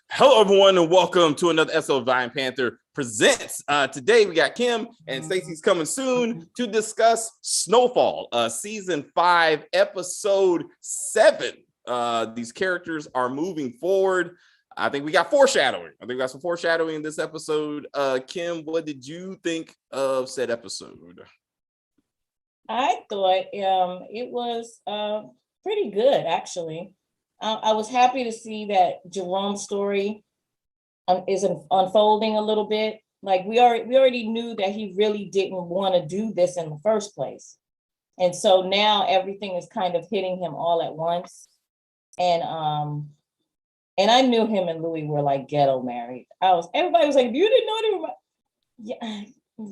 Hello, everyone, and welcome to another episode of Vine Panther Presents. Today, we got Kim and Stacy's coming soon to discuss Snowfall, Season 5, Episode 7. These characters are moving forward. I think we got foreshadowing. I think we got some foreshadowing in this episode. Kim, what did you think of said episode? I thought it was pretty good, actually. I was happy to see that Jerome's story is unfolding a little bit. Like we already knew that he really didn't want to do this in the first place. And so now everything is kind of hitting him all at once. And I knew him and Louie were like ghetto married. Everybody was like, you didn't know they were yeah,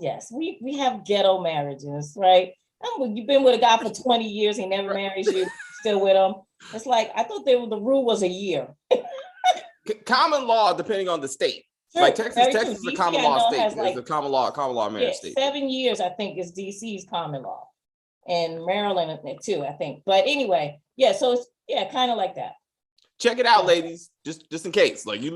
yes, we have ghetto marriages, right? You've been with a guy for 20 years, he never marries you, still with him. It's like, I thought the rule was a year. Common law, depending on the state. Sure, like Texas is a common law state. It's a common law marriage state. 7 years, I think, is DC's common law. And Maryland too, I think. But anyway, yeah, so it's kind of like that. Check it out, ladies, just in case. Like you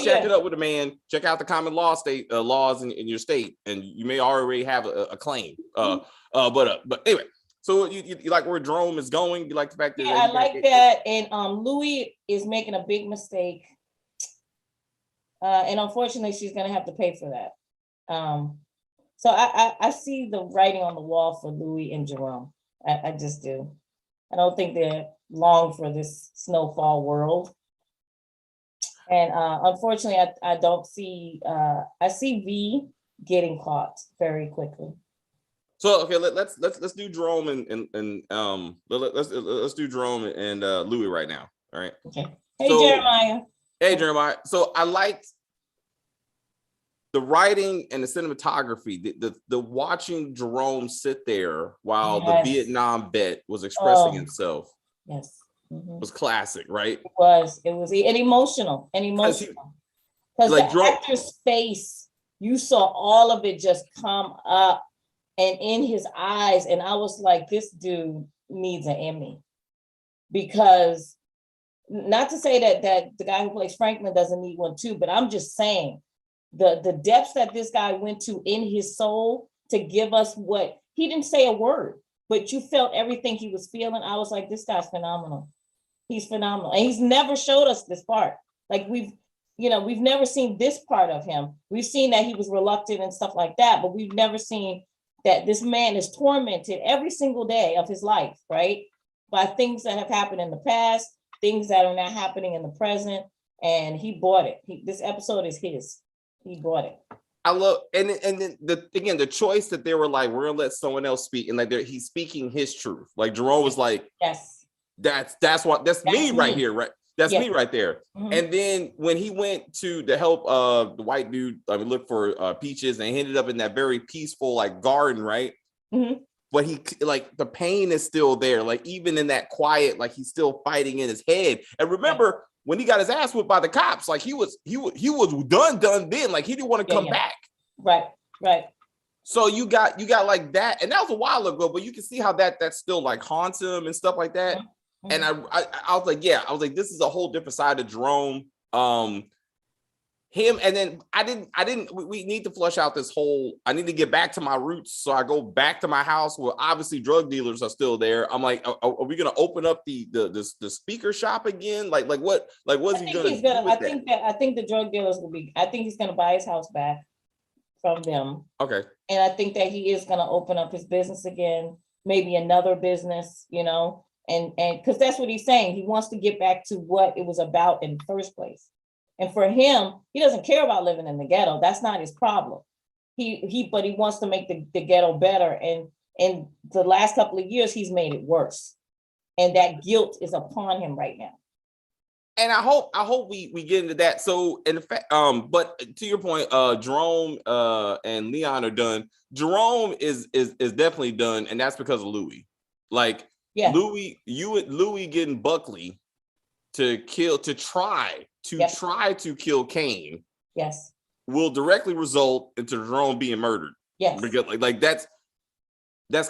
check it up with a man, check out the common law state laws in your state, and you may already have a claim. But anyway. So you like where Jerome is going? You like the fact that I like that, and Louie is making a big mistake, and unfortunately, she's gonna have to pay for that. So I see the writing on the wall for Louie and Jerome. I just do. I don't think they're long for this Snowfall world, and unfortunately, I don't see. I see V getting caught very quickly. So okay, let's do Jerome and let's do Jerome and Louie right now. All right. Okay. Hey, Jeremiah. Hey, Jeremiah. So I liked the writing and the cinematography. The watching Jerome sit there while the Vietnam vet was expressing himself. Yes. Mm-hmm. Was classic, right? It was emotional. Because like the actor's face, you saw all of it just come up. And in his eyes, and I was like, this dude needs an Emmy. Because not to say that the guy who plays Franklin doesn't need one too, but I'm just saying the depths that this guy went to in his soul to give us what he didn't say a word, but you felt everything he was feeling. I was like, this guy's phenomenal. He's phenomenal. And he's never showed us this part. Like we've never seen this part of him. We've seen that he was reluctant and stuff like that, but we've never seen that this man is tormented every single day of his life, right? By things that have happened in the past, things that are now happening in the present, and he bought it. This episode is his. He bought it. I love, and then the choice that they were like, we're gonna let someone else speak, and like he's speaking his truth. Like Jerome was like, yes, that's me right here, right? That's me right there. Mm-hmm. And then when he went to help the white dude, look for peaches, and he ended up in that very peaceful like garden, right? Mm-hmm. But he like the pain is still there, like even in that quiet, like he's still fighting in his head. And remember when he got his ass whipped by the cops, like he was done then, like he didn't want to come back. Right. So you got like that, and that was a while ago, but you can see how that still like haunts him and stuff like that. Mm-hmm. And I was like, this is a whole different side of Jerome. Him, and then we need to flush out this whole, I need to get back to my roots. So I go back to my house where obviously drug dealers are still there. I'm like, are we gonna open up the speaker shop again? Like what's he gonna do with that? I think the drug dealers I think he's gonna buy his house back from them. Okay. And I think that he is gonna open up his business again, maybe another business, and because that's what he's saying. He wants to get back to what it was about in the first place. And for him, he doesn't care about living in the ghetto. That's not his problem. But he wants to make the ghetto better. And in the last couple of years, he's made it worse. And that guilt is upon him right now. And I hope we get into that. So in fact, but to your point, Jerome and Leon are done. Jerome is definitely done, and that's because of Louie. Like Louie getting Buckley to try to kill Kane. Yes. Will directly result into Jerome being murdered. Yes. Because like that's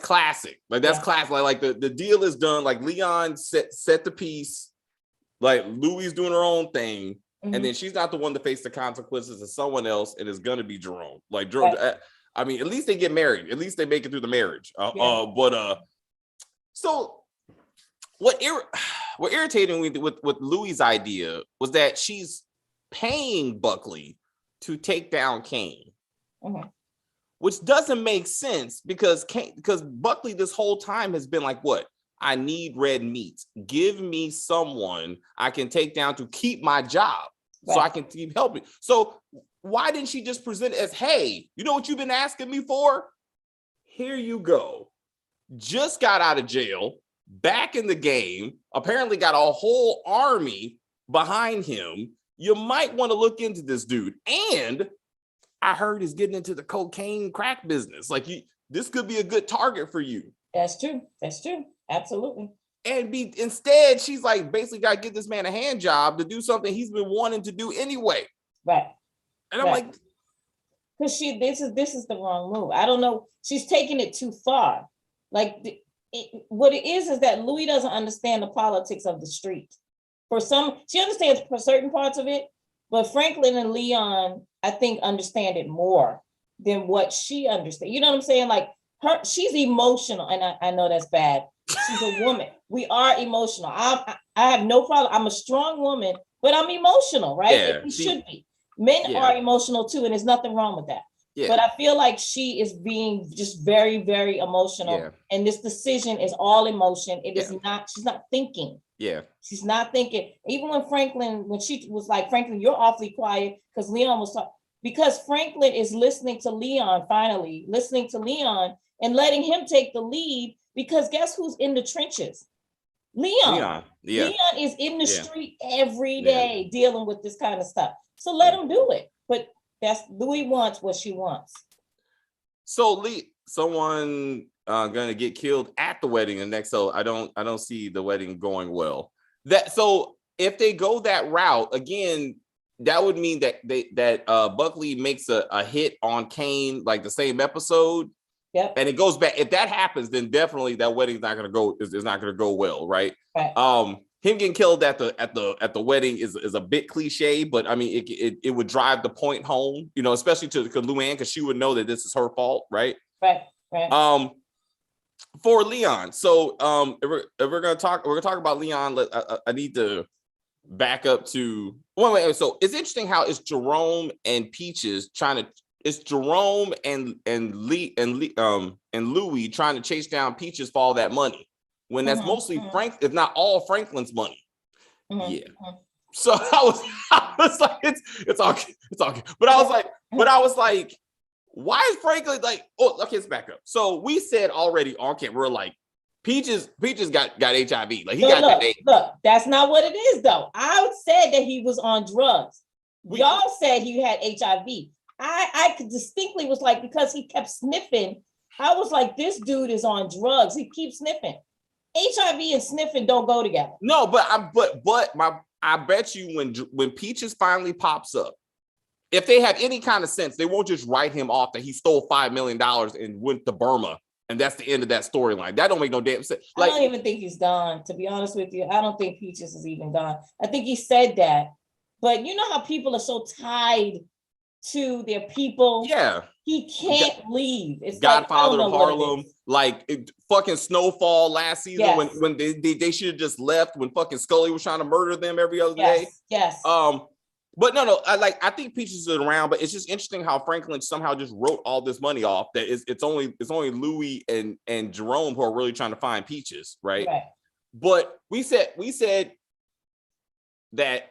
classic. Like that's classic. Like the deal is done. Like Leon set the piece. Like Louie's doing her own thing, and then she's not the one to face the consequences of someone else, and it's gonna be Jerome. Like Jerome, I mean, at least they get married. At least they make it through the marriage. So what irritated me with Louie's idea was that she's paying Buckley to take down Kane, which doesn't make sense because Buckley this whole time has been like, what? I need red meat. Give me someone I can take down to keep my job so I can keep helping. So why didn't she just present it as, hey, you know what you've been asking me for? Here you go. Just got out of jail, back in the game, apparently got a whole army behind him. You might want to look into this dude. And I heard he's getting into the cocaine crack business. Like, this could be a good target for you. That's true. Absolutely. And instead, she's like, basically got to give this man a hand job to do something he's been wanting to do anyway. Right. And I'm like, because this is the wrong move. I don't know. She's taking it too far. Like what it is that Louie doesn't understand the politics of the street. She understands for certain parts of it, but Franklin and Leon, I think, understand it more than what she understands. You know what I'm saying? Like she's emotional, and I know that's bad. She's a woman. We are emotional. I have no problem. I'm a strong woman, but I'm emotional, right? Yeah, we should be. Men are emotional too, and there's nothing wrong with that. Yeah. But I feel like she is being just very, very emotional. And this decision is all emotion. It is not, she's not thinking. Yeah. She's not thinking. Even when she was like, Franklin, you're awfully quiet, because Leon was talking. Because Franklin is listening to Leon, finally, listening to Leon and letting him take the lead, because guess who's in the trenches? Leon. Yeah. Leon is in the street every day dealing with this kind of stuff. So let him do it. But Louie wants what she wants. So someone gonna get killed at the wedding, and next, so I don't see the wedding going well. So if they go that route again, that would mean that Buckley makes a hit on Kane like the same episode. Yep. And it goes back. If that happens, then definitely that wedding's not gonna go. Is not gonna go well, right? Right. Him getting killed at the wedding is a bit cliche, but I mean it would drive the point home, you know, especially to Luann, because she would know that this is her fault, right? Right. For Leon, so if we're gonna talk about Leon, I need to back up to wait. So it's interesting how it's Jerome and Peaches it's Jerome and Louie trying to chase down Peaches for all that money, when that's mostly Frank, if not all Franklin's money. So I was like, it's all good. But I was like, why is Franklin like? Oh, okay, let's back up. So we said already on camera, we're like, Peaches got HIV. Like look, that's not what it is though. I said that he was on drugs. Y'all said he had HIV. I could distinctly was like, because he kept sniffing, I was like, this dude is on drugs. He keeps sniffing. HIV and sniffing don't go together. No, but I bet you when Peaches finally pops up, if they have any kind of sense, they won't just write him off that he stole $5 million and went to Burma, and that's the end of that storyline. That don't make no damn sense. I don't even think he's gone, to be honest with you. I don't think Peaches is even gone. I think he said that, but you know how people are so tied to their people. Yeah, he can't leave. It's Godfather of Harlem, fucking Snowfall last season, when they should have just left when fucking Scully was trying to murder them every other day. Yes. But no, I think Peaches is around, but it's just interesting how Franklin somehow just wrote all this money off. That it's only Louie and Jerome who are really trying to find Peaches, right? But we said that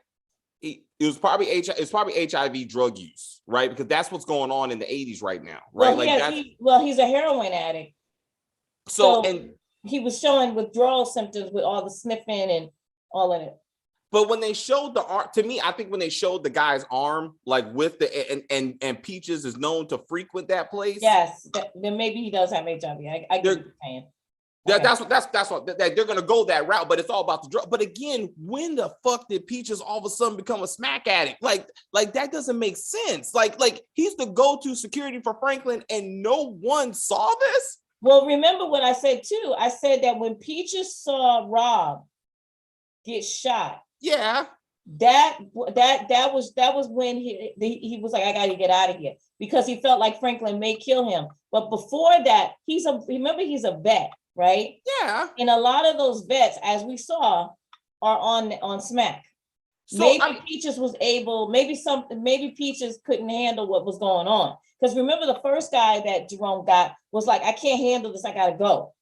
it's probably HIV drug use, right? Because that's what's going on in the 80s right now, right? He's a heroin addict. So he was showing withdrawal symptoms with all the sniffing and all of it. But when they showed the arm, to me, I think when they showed the guy's arm, like with the and Peaches is known to frequent that place. Yes, then maybe he does have HIV. I get what you're saying. That's what they're gonna go that route, but it's all about the drug. But again, when the fuck did Peaches all of a sudden become a smack addict? Like that doesn't make sense. Like he's the go-to security for Franklin, and no one saw this. Well, remember what I said too. I said that when Peaches saw Rob get shot, That was when he was like, I got to get out of here, because he felt like Franklin may kill him. But before that, he's a vet, right? Yeah. And a lot of those vets, as we saw, are on Smack. So, maybe Peaches was able, maybe Peaches couldn't handle what was going on. Because remember, the first guy that Jerome got was like, I can't handle this, I gotta go.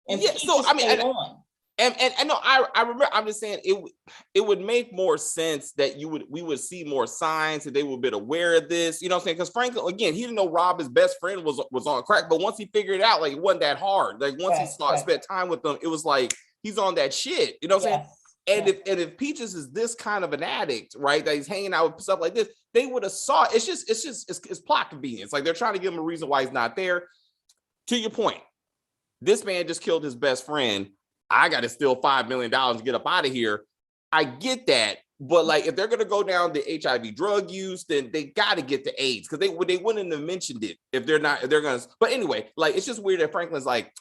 And yeah, Peaches stayed on. And no, I remember. I'm just saying it would make more sense that we would see more signs that they would be aware of this. You know what I'm saying? Because Franklin, again, he didn't know Rob, his best friend, was on crack. But once he figured it out, like, it wasn't that hard. Like, once he spent time with them, it was like he's on that shit. You know what I'm saying? And if Peaches is this kind of an addict, right, that he's hanging out with stuff like this, they would have saw. It's plot convenience. Like, they're trying to give him a reason why he's not there. To your point, this man just killed his best friend. I got to steal $5 million to get up out of here. I get that. But, like, if they're going to go down the HIV drug use, then they got to get the AIDS, because they wouldn't have mentioned it if they're going to. But anyway, like, it's just weird that Franklin's like,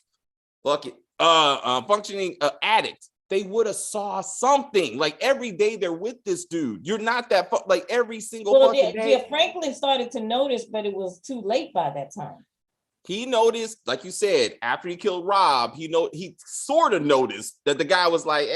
fuck it, functioning addict. They would have saw something. Like, every day they're with this dude. You're not that, like, every single fucking day. Yeah, Franklin started to notice, but it was too late by that time. He noticed, like you said, after he killed Rob, he sort of noticed that the guy was like,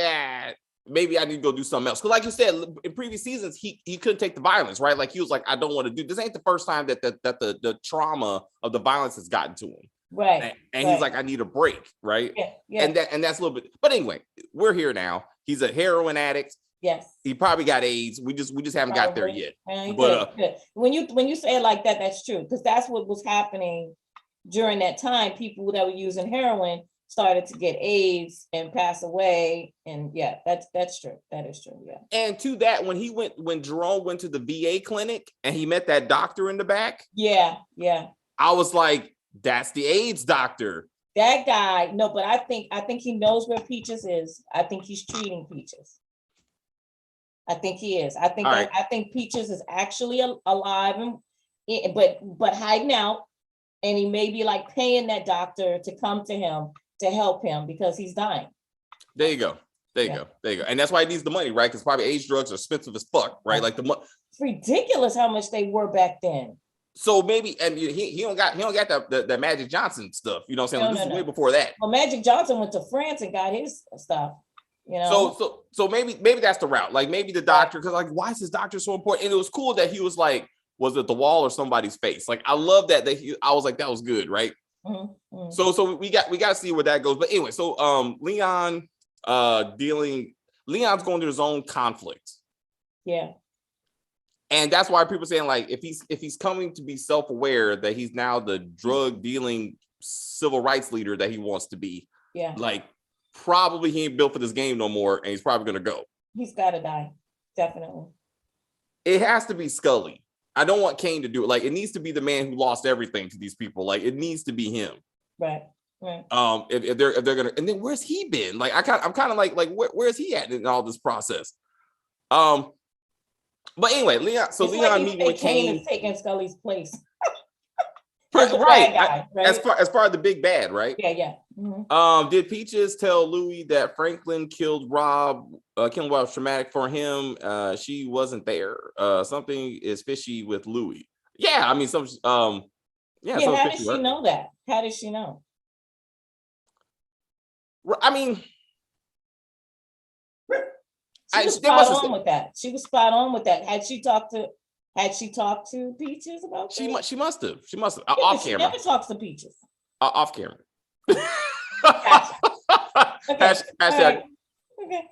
maybe I need to go do something else. Because, like you said, in previous seasons, he couldn't take the violence, right? Like, he was like, I don't want to do this. Ain't the first time that the trauma of the violence has gotten to him. Right. And he's like, I need a break, right? Yeah. And that's a little bit. But anyway, we're here now. He's a heroin addict. Yes. He probably got AIDS. We just haven't got there yet. But good. When you say it like that, that's true, because that's what was happening during that time. People that were using heroin started to get AIDS and pass away. And yeah, that's true. That is true. Yeah. And to that, when Jerome went to the VA clinic and he met that doctor in the back. Yeah. I was like, that's the AIDS doctor. That guy, no, but I think he knows where Peaches is. I think he's treating Peaches. I think he is. I think Peaches is actually alive, but hiding out. And he may be like paying that doctor to come to him to help him because he's dying. There you go. And that's why he needs the money, right? Because probably AIDS drugs are expensive as fuck, right? Like it's ridiculous how much they were back then. So maybe, and he don't got the Magic Johnson stuff. You know what I'm saying? This is way before that. Well, Magic Johnson went to France and got his stuff. You know. So maybe that's the route. Like, maybe the doctor, because, like, why is this doctor so important? And it was cool that he was like, was it the wall or somebody's face? Like, I love that I was like, that was good, right? Mm-hmm. So we got to see where that goes. But anyway, so Leon's going through his own conflict. Yeah. And that's why people are saying, like, if he's coming to be self-aware that he's now the drug dealing civil rights leader that he wants to be, like, probably he ain't built for this game no more, and he's probably gonna go. He's gotta die, definitely. It has to be Scully. I don't want Kane to do it. Like, it needs to be the man who lost everything to these people. Like, it needs to be him. Right. If they're gonna, and then where's he been? Like, I'm kind of like where's he at in all this process? But anyway, Leon. So Leon meeting with Kane is taking Scully's place. right. As far as the big bad, right? Yeah. Mm-hmm. Did Peaches tell Louie that Franklin killed Rob? Killing Rob was traumatic for him. She wasn't there. Something is fishy with Louie. Yeah, I mean, some. How did she know that? How did she know? I mean, she was spot on with that. She was spot on with that. Had she talked to Peaches about that? She must have. Off camera. She never talks to Peaches. Off camera. Gotcha. Okay. Hashtag. Okay.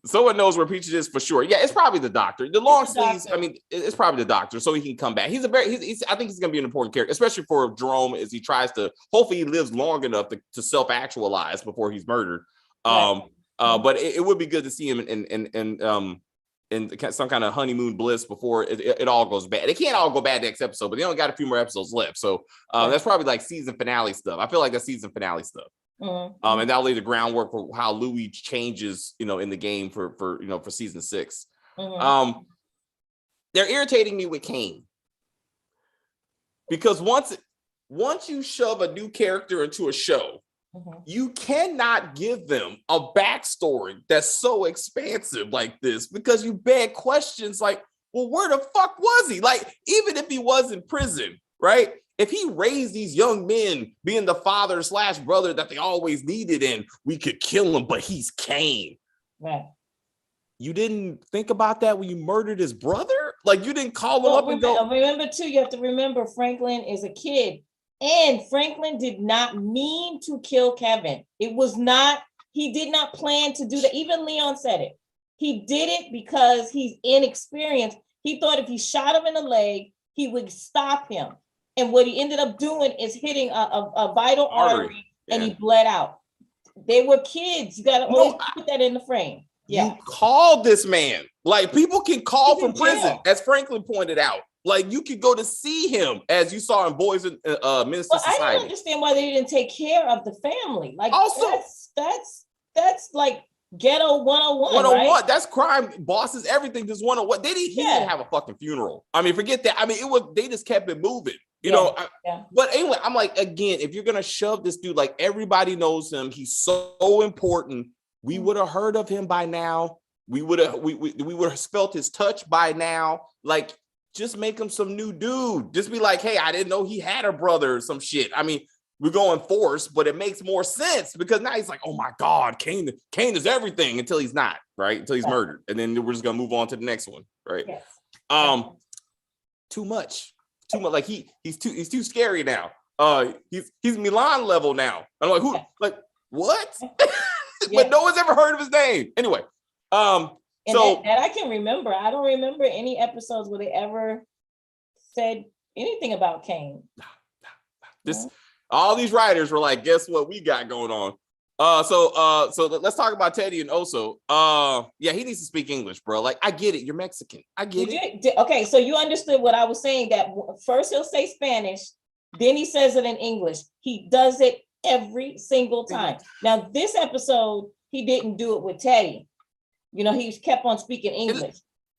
Someone knows where Peaches is for sure. Yeah, it's probably the doctor. The long sleeves. I mean, it's probably the doctor, so he can come back. I think he's going to be an important character, especially for Jerome, as he tries to. Hopefully, he lives long enough to self-actualize before he's murdered. Right. But it would be good to see him in some kind of honeymoon bliss before it all goes bad. It can't all go bad next episode, but they only got a few more episodes left. So that's probably like season finale stuff. I feel like that's season finale stuff. Mm-hmm. And that'll lay the groundwork for how Louie changes, in the game for season 6. Mm-hmm. They're irritating me with Kane because once you shove a new character into a show, You cannot give them a backstory that's so expansive like this because you beg questions like, well, where the fuck was he? Like, even if he was in prison, right? If he raised these young men being the father / brother that they always needed and we could kill him, but he's Kane. Right. You didn't think about that when you murdered his brother? Like, you didn't call him up and go. Remember, too, you have to remember Franklin is a kid. And Franklin did not mean to kill Kevin. It was not, he did not plan to do that. Even Leon said it. He did it because he's inexperienced. He thought if he shot him in the leg, he would stop him. And what he ended up doing is hitting a vital artery and he bled out. They were kids. You got to always put that in the frame. Yeah. You called this man. Like, people can call from prison, as Franklin pointed out. Like, you could go to see him, as you saw in Boys in Minister Society. I don't understand why they didn't take care of the family. Like, also, that's like ghetto 101. Right? That's crime bosses, everything. Just 101. He didn't have a fucking funeral. I mean, forget that. I mean, they just kept it moving. You know, but anyway, I'm like, again, if you're gonna shove this dude, like, everybody knows him, he's so important. We would have heard of him by now. We would have felt his touch by now. Like, just make him some new dude. Just be like, hey, I didn't know he had a brother or some shit. I mean, we're going force, but it makes more sense because now he's like, oh my God, Kane is everything until he's not, right? Until he's murdered. And then we're just gonna move on to the next one, right? Yes. Too much. Like, he's too scary now. He's Milan level now. I'm like, who? Like, what? But no one's ever heard of his name. Anyway, so that I can remember. I don't remember any episodes where they ever said anything about Kane. All these writers were like, guess what we got going on? So let's talk about Teddy and Oso. Yeah, he needs to speak English, bro. Like, I get it. You're Mexican. I get it. Okay, so you understood what I was saying, that first he'll say Spanish, then he says it in English. He does it every single time. Now, this episode, he didn't do it with Teddy. You know, he kept on speaking English.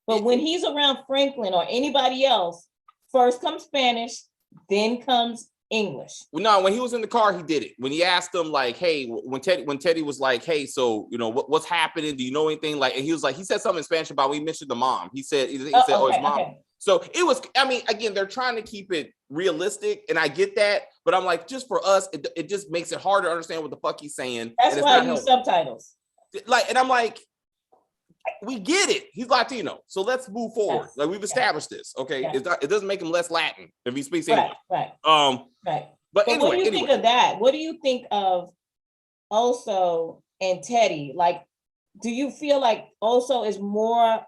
But when he's around Franklin or anybody else, first comes Spanish, then comes English. Well, no, when he was in the car, he did it. When he asked him, like, hey, when Teddy was like, hey, so, you know, what's happening? Do you know anything? Like, and he was like, he said something in Spanish about, we mentioned the mom. He said, oh, his mom. Okay. So it was, I mean, again, they're trying to keep it realistic, and I get that, but I'm like, just for us, it just makes it hard to understand what the fuck he's saying. That's why I use subtitles. Like, and I'm like, we get it. He's Latino, so let's move forward. Yes. Like, we've established this, okay? Yes. It doesn't make him less Latin if he speaks English. Right. But anyway, what do you think of that? What do you think of Oso and Teddy? Like, do you feel like Oso is more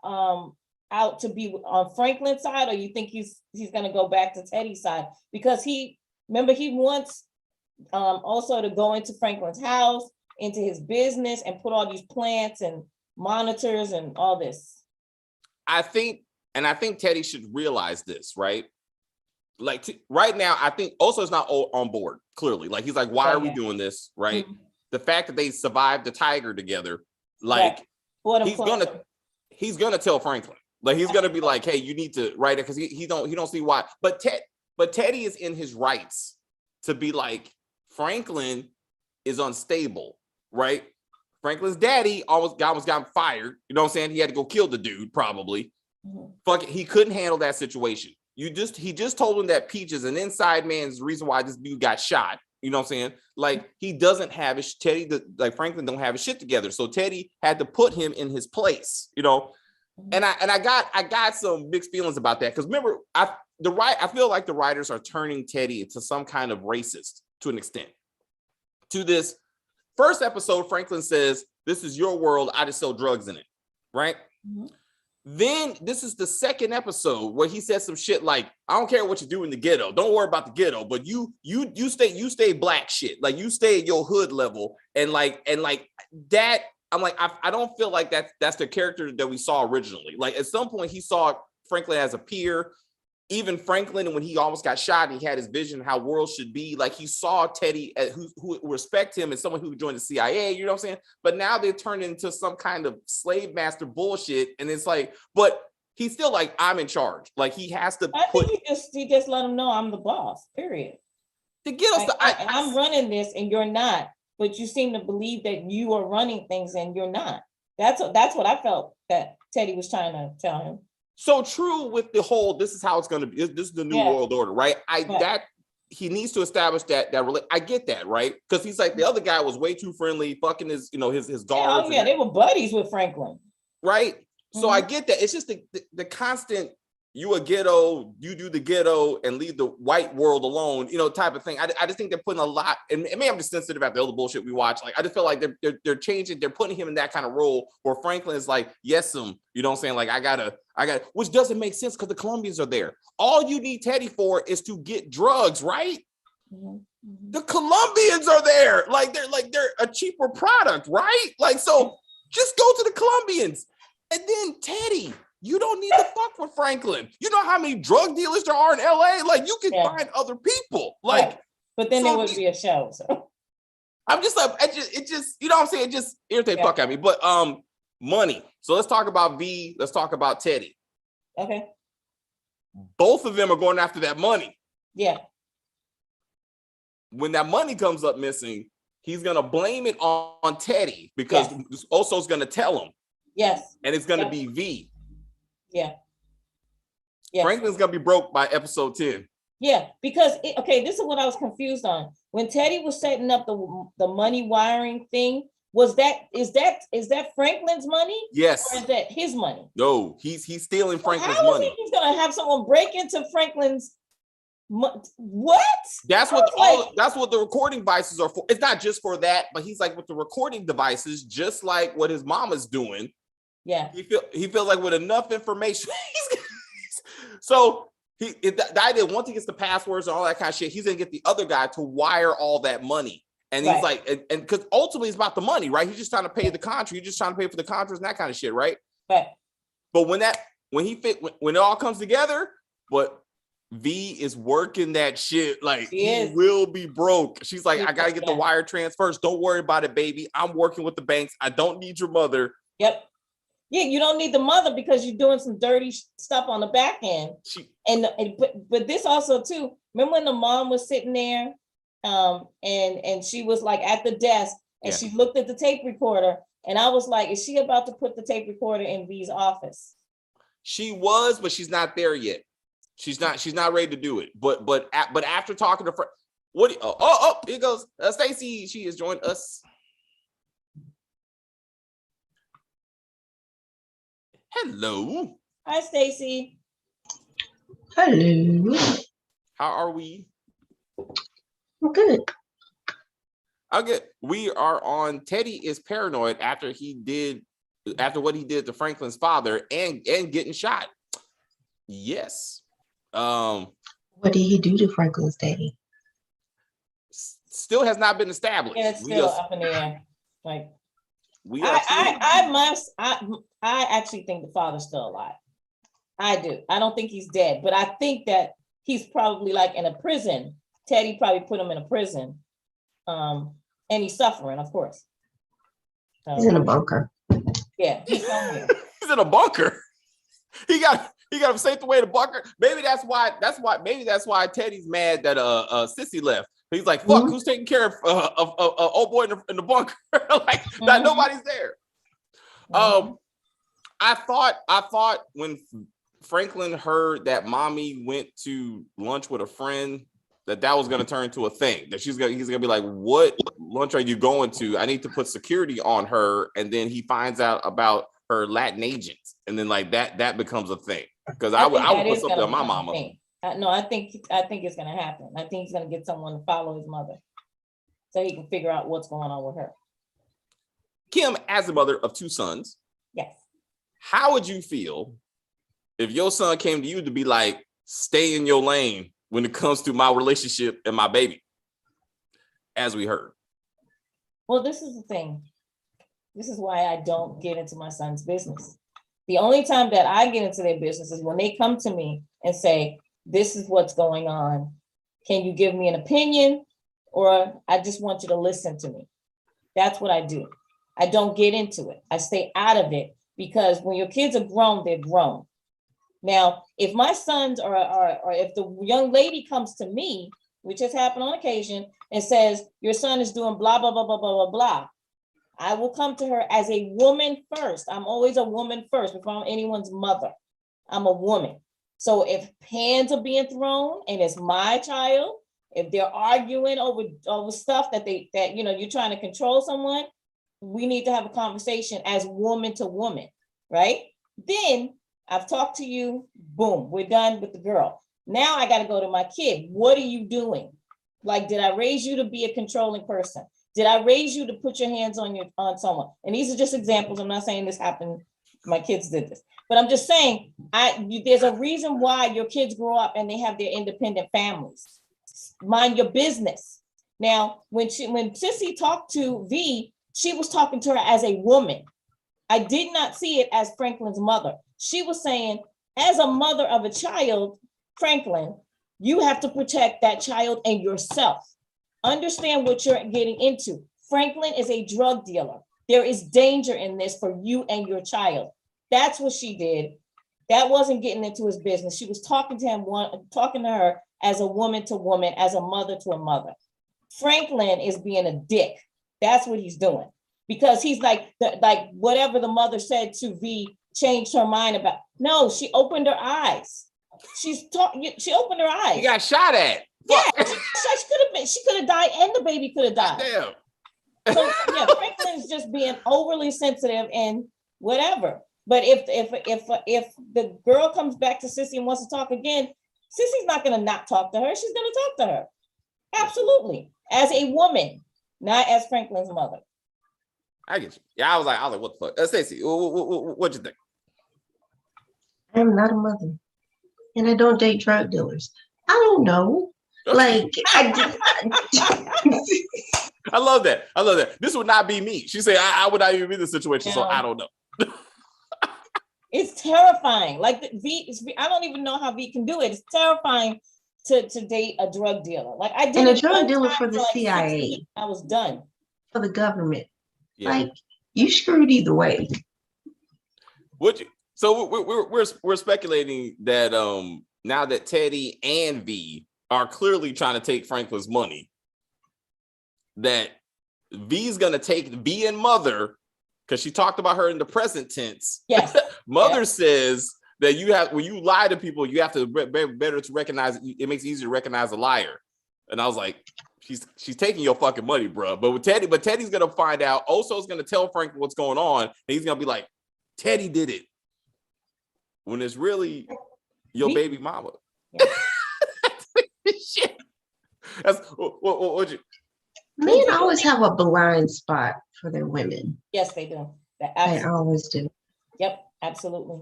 out to be on Franklin's side, or you think he's going to go back to Teddy's side? Because he wants Oso to go into Franklin's house, into his business, and put all these plants and monitors and all this. I think Teddy should realize this, right? Like, right now, I think Oso's not on board, clearly. Like, he's like, why are we doing this, right? Mm-hmm. The fact that they survived the tiger together, like, he's gonna tell Franklin. Like, he's gonna be like, hey, you need to write it, because he don't see why. But Teddy is in his rights to be like, Franklin is unstable, right? Franklin's daddy almost got fired. You know what I'm saying? He had to go kill the dude, probably. Mm-hmm. Fuck it, he couldn't handle that situation. He just told him that Peach is an inside man is the reason why this dude got shot. You know what I'm saying? Like, he doesn't have his Franklin don't have his shit together. So Teddy had to put him in his place, you know. And I got some mixed feelings about that, because remember, I feel like the writers are turning Teddy into some kind of racist to an extent. To this first episode, Franklin says, "This is your world. I just sell drugs in it," right? Mm-hmm. Then this is the second episode where he says some shit like, "I don't care what you do in the ghetto. Don't worry about the ghetto, but you stay black shit. Like, you stay at your hood level." And like that, I'm like, I don't feel like that's the character that we saw originally. Like, at some point he saw Franklin as a peer. Even Franklin, when he almost got shot, he had his vision of how worlds should be. Like, he saw Teddy who respect him as someone who joined the CIA, you know what I'm saying? But now they're turned into some kind of slave master bullshit. And it's like, but he's still like, I'm in charge. Like, he has to think he just let him know I'm the boss, period. To get us I'm running this and you're not. but you seem to believe that you are running things and you're not. That's what I felt that Teddy was trying to tell him. So true with the whole, this is how it's going to be. This is the new world order, right? That he needs to establish that I get that, right? Because he's like, the other guy was way too friendly, fucking his guards. They were buddies with Franklin. Right. So I get that. It's just the constant, you a ghetto, you do the ghetto and leave the white world alone, type of thing. I just think they're putting a lot, and maybe I'm just sensitive about the other bullshit we watch. Like, I just feel like they're changing, they're putting him in that kind of role where Franklin is like, yes, you know what I'm saying? Like, I gotta, which doesn't make sense because the Colombians are there. All you need Teddy for is to get drugs, right? Mm-hmm. The Colombians are there. Like, they're a cheaper product, right? Like, so just go to the Colombians. And then Teddy, you don't need to fuck with Franklin. You know how many drug dealers there are in LA? Like, you can find other people. Like, right. But then there would be a show. So I'm just like, it just, you know what I'm saying? It just irritates fuck at me. But money. So let's talk about V. Let's talk about Teddy. Okay. Both of them are going after that money. Yeah. When that money comes up missing, he's gonna blame it on Teddy because Oso's gonna tell him. Yes. And it's gonna be V. Yeah. Franklin's gonna be broke by episode 10. Yeah, because this is what I was confused on. When Teddy was setting up the money wiring thing, is that Franklin's money? Yes. Or is that his money? No, he's stealing Franklin's money. How is he's gonna have someone break into Franklin's what? That's what the recording devices are for. It's not just for that, but he's like with the recording devices, just like what his mama's doing. Yeah. He feels like with enough information. So the idea, once he gets the passwords and all that kind of shit, he's gonna get the other guy to wire all that money. And he's like, and because ultimately it's about the money, right? He's just trying to pay the contract. You're just trying to pay for the contracts and that kind of shit, right? Right. But when it all comes together, but V is working that shit like he will be broke. She's like, I gotta get the wire transfers. Don't worry about it, baby. I'm working with the banks. I don't need your mother. Yep. Yeah, you don't need the mother because you're doing some dirty stuff on the back end. But this also too. Remember when the mom was sitting there, and she was like at the desk, and she looked at the tape recorder, and I was like, is she about to put the tape recorder in V's office? She was, but she's not there yet. She's not ready to do it. But after talking to here goes Stacy. She has joined us. Hello. Hi, Stacy. Hello. How are we? I'm good. Okay. We are on Teddy is paranoid after what he did to Franklin's father and getting shot. Yes. What did he do to Franklin's daddy? Still has not been established. Yeah, it's still up in the air. Like I actually think the father's still alive. I do. I don't think he's dead, but I think that he's probably like in a prison. Teddy probably put him in a prison. And he's suffering, of course. He's in a bunker. Yeah, he's somewhere. He's in a bunker. He got him safe away to bunker. Maybe that's why Teddy's mad that Sissy left. He's like, fuck, who's taking care of old boy in the bunker? Like nobody's there. I thought when Franklin heard that mommy went to lunch with a friend, that was gonna turn into a thing. That he's gonna be like, what lunch are you going to? I need to put security on her. And then he finds out about her Latin agents, and then like that becomes a thing. Because I would put something on my mama. No, I think it's gonna happen. I think he's gonna get someone to follow his mother, so he can figure out what's going on with her. Kim, as a mother of two sons, yes, how would you feel if your son came to you to be like, stay in your lane when it comes to my relationship and my baby, as we heard? Well, this is the thing. This is why I don't get into my son's business. The only time that I get into their business is when they come to me and say, this is what's going on. Can you give me an opinion? Or I just want you to listen to me. That's what I do. I don't get into it. I stay out of it because when your kids are grown, they're grown. Now, if my sons or if the young lady comes to me which has happened on occasion, and says, your son is doing blah, blah, blah, blah, blah, blah, blah, I will come to her as a woman first. I'm always a woman first before I'm anyone's mother. I'm a woman. So if hands are being thrown and it's my child, if they're arguing over stuff that you're trying to control someone, we need to have a conversation as woman to woman, right? Then I've talked to you, boom, we're done with the girl. Now I got to go to my kid. What are you doing? Like, did I raise you to be a controlling person? Did I raise you to put your hands on someone? And these are just examples. I'm not saying this happened. My kids did this, but I'm just saying there's a reason why your kids grow up and they have their independent families. Mind your business. Now, when Sissy talked to V, she was talking to her as a woman. I did not see it as Franklin's mother. She was saying, as a mother of a child, Franklin, you have to protect that child and yourself. Understand what you're getting into. Franklin is a drug dealer. There is danger in this for you and your child. That's what she did. That wasn't getting into his business. She was talking to him, talking to her as a woman to woman, as a mother to a mother. Franklin is being a dick. That's what he's doing. Because he's like whatever the mother said to V changed her mind about. No, she opened her eyes. She opened her eyes. He got shot at. Yeah, she could have died and the baby could have died. Damn. So yeah, Franklin's just being overly sensitive and whatever. But if the girl comes back to Sissy and wants to talk again, Sissy's not gonna not talk to her. She's gonna talk to her. Absolutely. As a woman, not as Franklin's mother. I get you. Yeah, I was like, what the fuck? Stacey, what'd you think? I'm not a mother, and I don't date drug dealers. I don't know. Like, I love that. This would not be me. She said, I would not even be in this situation, so I don't know. It's terrifying. Like I don't even know how V can do it. It's terrifying to date a drug dealer. Like I did. And a drug dealer for the CIA. I was done. For the government. Yeah. Like, you screwed either way. Would you? So we're speculating that now that Teddy and V are clearly trying to take Franklin's money, that V's gonna take V and Mother, because she talked about her in the present tense. Yes. Mother says that when you lie to people, you have to better to recognize it makes it easier to recognize a liar. And I was like, she's taking your fucking money, bro. But Teddy's gonna find out. Oso's gonna tell Franklin what's going on, and he's gonna be like, Teddy did it, when it's really your baby mama. Yeah. Shit. That's what you. Men always have a blind spot for their women. Yes, they do. They always do. Yep, absolutely.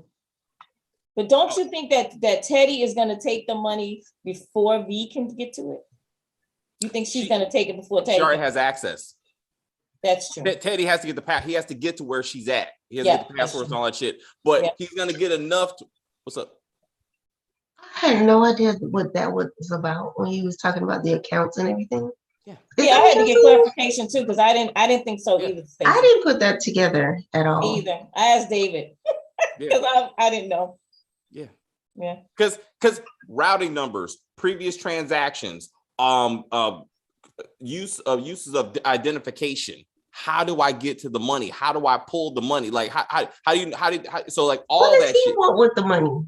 But don't you think that Teddy is going to take the money before V can get to it? You think she's going to take it before Teddy? She already has access. That's true. Teddy has to get the pass. He has to get to where she's at. He has to get the passwords and all that shit. But he's going to get enough. What's up? I had no idea what that was about when he was talking about the accounts and everything. Yeah, I had to get clarification too, because I didn't think so either. I didn't put that together at all. Either. I asked David because I didn't know. Yeah. Because routing numbers, previous transactions, uses of identification. How do I get to the money? How do I pull the money? Like how so like all what does that he shit. Want with the money?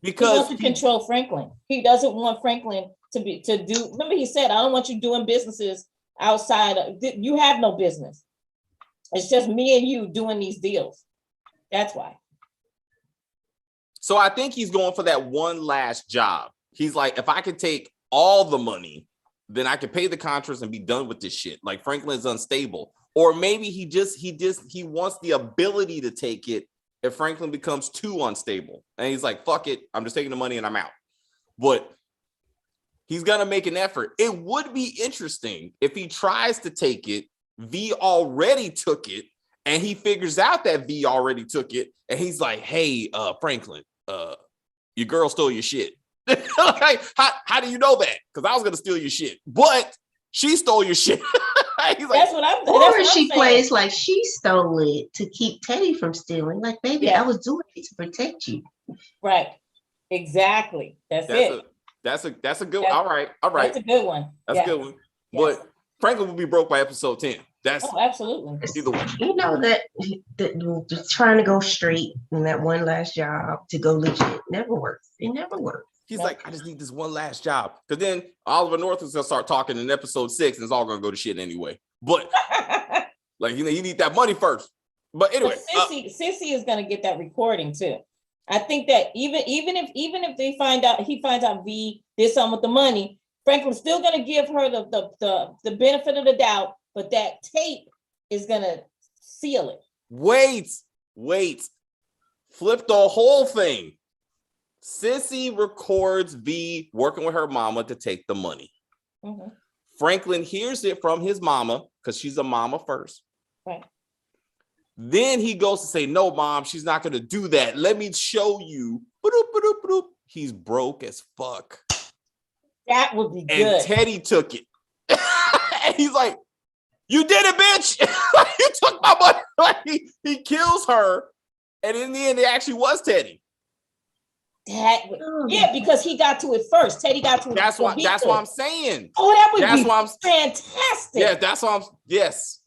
Because he wants to control Franklin. He doesn't want Franklin to do. Remember, he said, "I don't want you doing businesses outside of. You have no business. It's just me and you doing these deals." That's why. So I think he's going for that one last job. He's like, if I could take all the money, then I could pay the contracts and be done with this shit. Like Franklin's unstable, or maybe he wants the ability to take it if Franklin becomes too unstable. And he's like, fuck it, I'm just taking the money and I'm out. But he's gonna make an effort. It would be interesting if he tries to take it, V already took it, and he figures out that V already took it, and he's like, hey, Franklin, your girl stole your shit. Like, how do you know that? Because I was gonna steal your shit, but she stole your shit. He's like, that's what I'm. Or she plays like she stole it to keep Teddy from stealing. Like, baby, I was doing it to protect you. Right. Exactly. That's it. That's a good one. All right. That's a good one. That's a good one. Yes. But Franklin will be broke by episode 10. That's absolutely. Either way. You know that trying to go straight in that one last job to go legit never works. It never works. He's like, I just need this one last job. Because then Oliver North is gonna start talking in episode 6, and it's all gonna go to shit anyway. But like, you need that money first. But anyway, Sissy is gonna get that recording too. I think that even if he finds out V did something with the money, Franklin's still gonna give her the benefit of the doubt, but that tape is gonna seal it. Wait. Flip the whole thing. Sissy records V working with her mama to take the money. Mm-hmm. Franklin hears it from his mama because she's a mama first. Right. Then he goes to say, no, mom, she's not going to do that. Let me show you. He's broke as fuck. That would be good. And Teddy took it. And he's like, you did it, bitch. You took my money. He kills her. And in the end, it actually was Teddy. Because he got to it first. Teddy got to it. That's what I'm saying. Oh, that would be fantastic. Yeah, that's what I'm. Yes.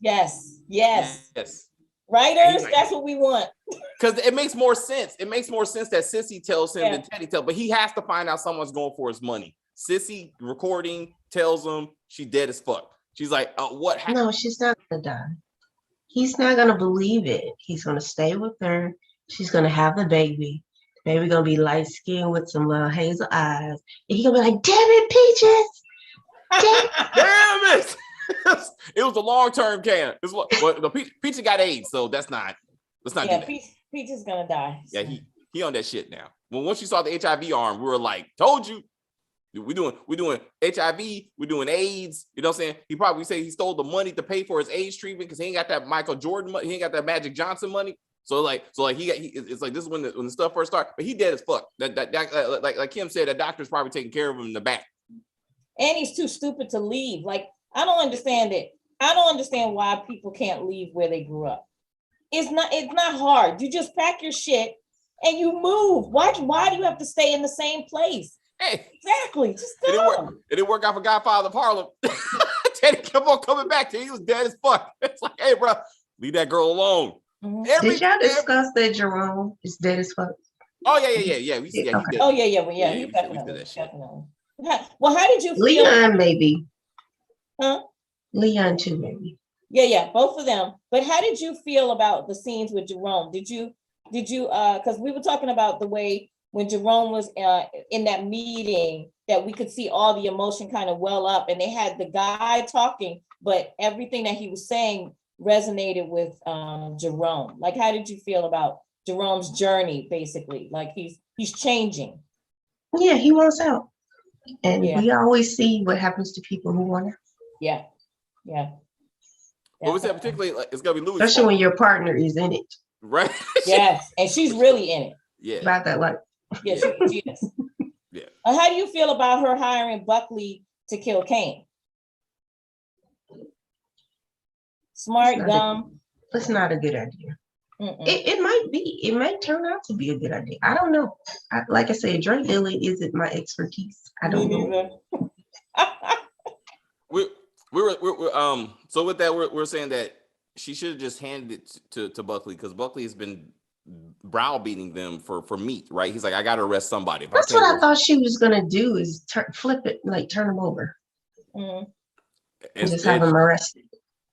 Writers, that's what we want. Because it makes more sense. It makes more sense that Sissy tells him than Teddy tells. But he has to find out someone's going for his money. Sissy recording tells him she's dead as fuck. She's like, what happened? No, she's not gonna die. He's not gonna believe it. He's gonna stay with her. She's gonna have the baby. Baby gonna be light skinned with some little hazel eyes. And he gonna be like, damn it, Peaches. Damn it. It was a long-term can. But the Peaches got AIDS, so let's not do that. Peach is gonna die. Yeah, he on that shit now. Well, once you saw the HIV arm, we were like, told you. We're doing HIV, we're doing AIDS. You know what I'm saying? He probably say he stole the money to pay for his AIDS treatment because he ain't got that Michael Jordan money, he ain't got that Magic Johnson money. So it's like this is when the stuff first started, but he dead as fuck. Like Kim said, that doctor's probably taking care of him in the back. And he's too stupid to leave. Like, I don't understand it. I don't understand why people can't leave where they grew up. It's not hard. You just pack your shit and you move. Why do you have to stay in the same place? Hey, exactly. Just go. It didn't work out for Godfather of Harlem. Teddy kept on coming back to him. He was dead as fuck. It's like, hey, bro, leave that girl alone. Mm-hmm. Did y'all discuss that Jerome is dead as fuck? Oh yeah. We see. Okay. Oh yeah. He definitely. Well, how did you feel? Leon, maybe. Huh? Leon too, maybe. Yeah, both of them. But how did you feel about the scenes with Jerome? Did you because we were talking about the way when Jerome was in that meeting that we could see all the emotion kind of well up, and they had the guy talking, but everything that he was saying resonated with Jerome. Like, how did you feel about Jerome's journey, basically? Like, he's changing. Yeah, he wants out. And we always see what happens to people who want out. Yeah. What was that particularly? Like, it's gonna be Louie. Especially when your partner is in it. Right. Yes, and she's really in it. Yeah. About that life. Yeah, she is. Yeah. How do you feel about her hiring Buckley to kill Kane? Smart, dumb. It's not a good idea. It might turn out to be a good idea. I don't know. Like I said, drug dealing isn't my expertise. I don't know. So with that, we're saying that she should have just handed it to Buckley, because Buckley has been browbeating them for meat, right? He's like, I gotta arrest somebody. That's what I thought she was gonna do, is flip it, like turn him over. Mm-hmm. And just have him arrested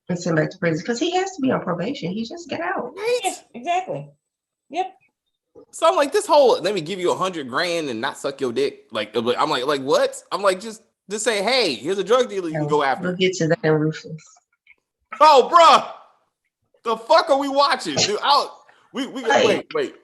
and sent back to prison, because he has to be on probation. He just get out. Right? Yeah, exactly. Yep. So I'm like, this whole let me give you $100,000 and not suck your dick. Like I'm like what? I'm like, just say, hey, here's a drug dealer you can go after. We'll get to that in Ruthless. Oh, bruh, the fuck are we watching, dude? We gotta wait.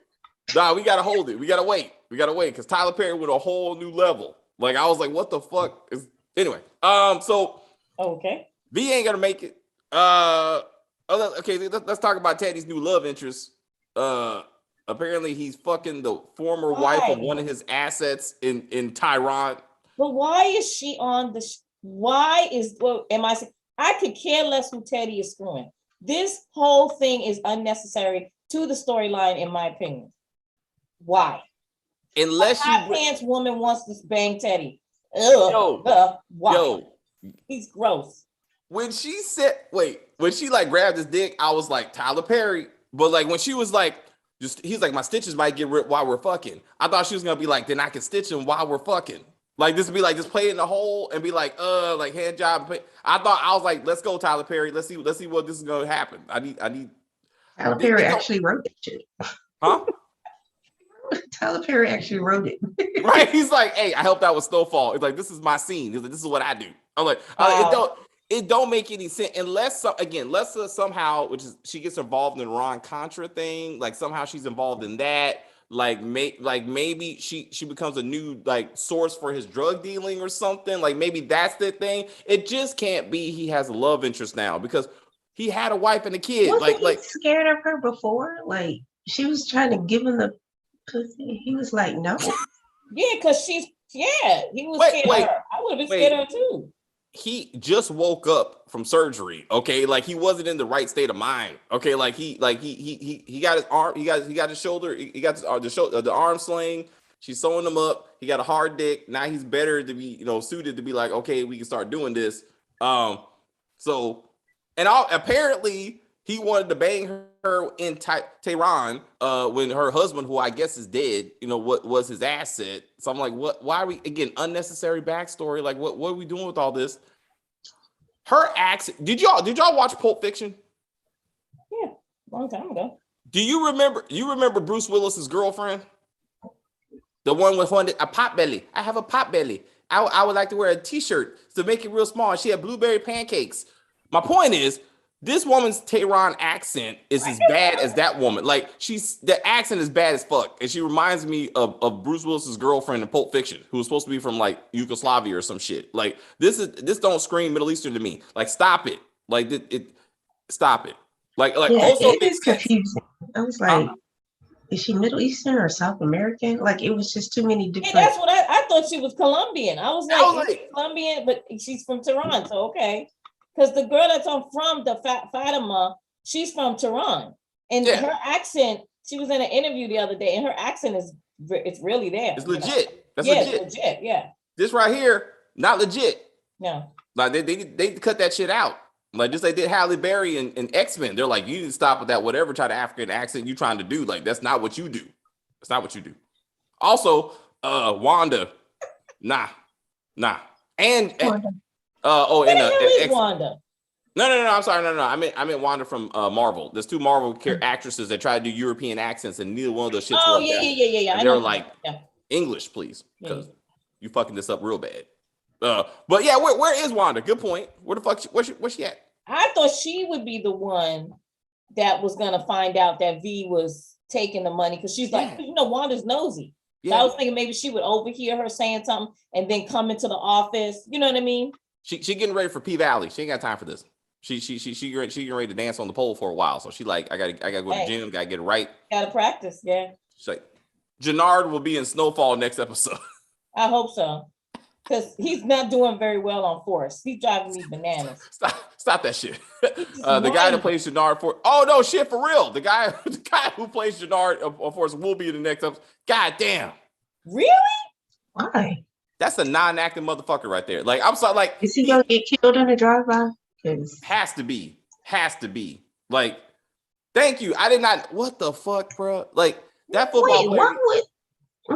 Nah, we gotta hold it. We gotta wait because Tyler Perry went a whole new level. Like, I was like, what the fuck is anyway? So okay, V ain't gonna make it. Okay, let's talk about Teddy's new love interest. Apparently he's fucking the former wife of one of his assets in Tehran. But why is she on the? I could care less who Teddy is screwing. This whole thing is unnecessary to the storyline, in my opinion. Why? Unless a hot pants woman wants to bang Teddy. Yo, he's gross. When she like grabbed his dick, I was like Tyler Perry. But like when she was like, he's like, my stitches might get ripped while we're fucking. I thought she was gonna be like, then I can stitch him while we're fucking. Like this would be like just play in the hole and be like hand job. I was like, let's go, Tyler Perry. Let's see what this is gonna happen. I need. Tyler Perry actually wrote that shit. Huh? Tyler Perry actually wrote it. Right? He's like, hey, I helped out with Snowfall. It's like, this is my scene. He's like, this is what I do. I'm like, it don't make any sense unless somehow, which is she gets involved in the Ron Contra thing. Like somehow she's involved in that. Like maybe she becomes a new like source for his drug dealing or something. Like maybe that's the thing. It just can't be he has a love interest now because he had a wife and a kid. Wasn't he scared of her before? Like she was trying to give him the pussy. He was like, no. Yeah, because he was scared of her. I would have been scared of her too. He just woke up from surgery. Okay, like he wasn't in the right state of mind. Okay, like he got his arm, he got his shoulder, he got the arm sling. She's sewing him up. He got a hard dick. Now he's better to be suited to be like, okay, we can start doing this. Apparently he wanted to bang her in Tehran when her husband, who I guess is dead, what was his asset. So I'm like, what? Why are we, again, unnecessary backstory? Like, what are we doing with all this? Her accent. Did y'all watch Pulp Fiction? Yeah, long time ago. Do you remember Bruce Willis's girlfriend? The one with a pot belly. I have a pot belly. I would like to wear a t-shirt to make it real small. She had blueberry pancakes. My point is, this woman's Tehran accent is as bad as that woman. Like the accent is bad as fuck. And she reminds me of Bruce Willis's girlfriend in Pulp Fiction, who was supposed to be from like Yugoslavia or some shit. Like this don't scream Middle Eastern to me. Like stop it. Like stop it. Like also it is confusing. I was like, is she Middle Eastern or South American? Like it was just too many different. Yeah, that's what I thought she was Colombian. I was like Colombian, but she's from Tehran, so okay. Because the girl that's from the Fatima, she's from Tehran, and her accent. She was in an interview the other day, and her accent it's really there. It's legit. That's legit. It's legit. Yeah. This right here, not legit. No. Like they cut that shit out. Like just they did Halle Berry and X-Men. They're like, you need to stop with that whatever try to African accent you trying to do. Like that's not what you do. That's not what you do. Also, Wanda, nah, and. Wanda? No. I'm sorry. No. I meant Wanda from Marvel. There's two Marvel actresses that try to do European accents, and neither one of those shits. Oh yeah. And they're like, English, please, because you fucking this up real bad. But yeah, where is Wanda? Good point. Where the fuck? Where's she at? I thought she would be the one that was gonna find out that V was taking the money because she's like, Wanda's nosy. Yeah. So I was thinking maybe she would overhear her saying something and then come into the office. You know what I mean? She getting ready for P Valley. She ain't got time for this. She getting ready to dance on the pole for a while. So she like, I gotta go to the gym. Gotta get it right. Gotta practice. Yeah. She's like, Jannard will be in Snowfall next episode. I hope so, because he's not doing very well on Force. He's driving me bananas. Stop that shit. The guy that plays Jannard for real. The guy who plays Jannard on Force will be in the next episode. God damn. Really? Why? That's a non-acting motherfucker right there. Like, I'm sorry. Like, is he gonna get killed in a drive-by? Has to be. Like, thank you. I did not. What the fuck, bro? Like that football player. Why would